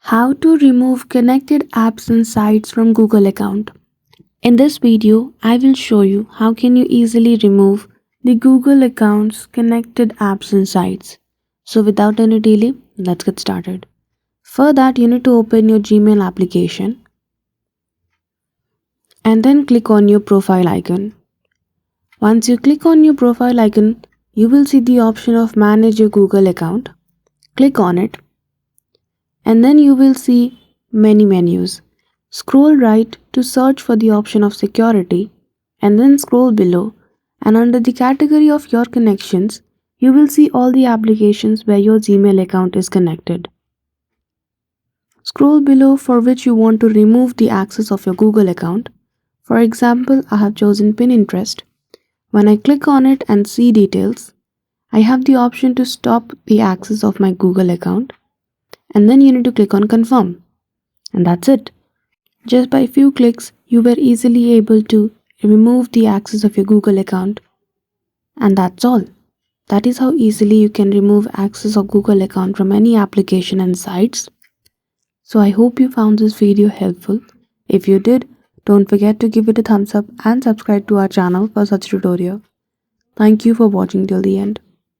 How to remove connected apps and sites from Google account. In this video, I will show you how can you easily remove the Google account's connected apps and sites. So without any delay, let's get started. For that, you need to open your Gmail application and then click on your profile icon. Once you click on your profile icon, you will see the option of manage your Google account. Click on it and then you will see many menus. Scroll right to search for the option of security and then scroll below, and under the category of your connections, you will see all the applications where your Gmail account is connected. Scroll below for which you want to remove the access of your Google account. For example, I have chosen Pinterest. When I click on it and see details, I have the option to stop the access of my Google account, and then you need to click on confirm. And that's it. Just by a few clicks, you were easily able to remove the access of your Google account. And that's all. That is how easily you can remove access of Google account from any application and sites. So I hope you found this video helpful. If you did, don't forget to give it a thumbs up and subscribe to our channel for such tutorial. Thank you for watching till the end.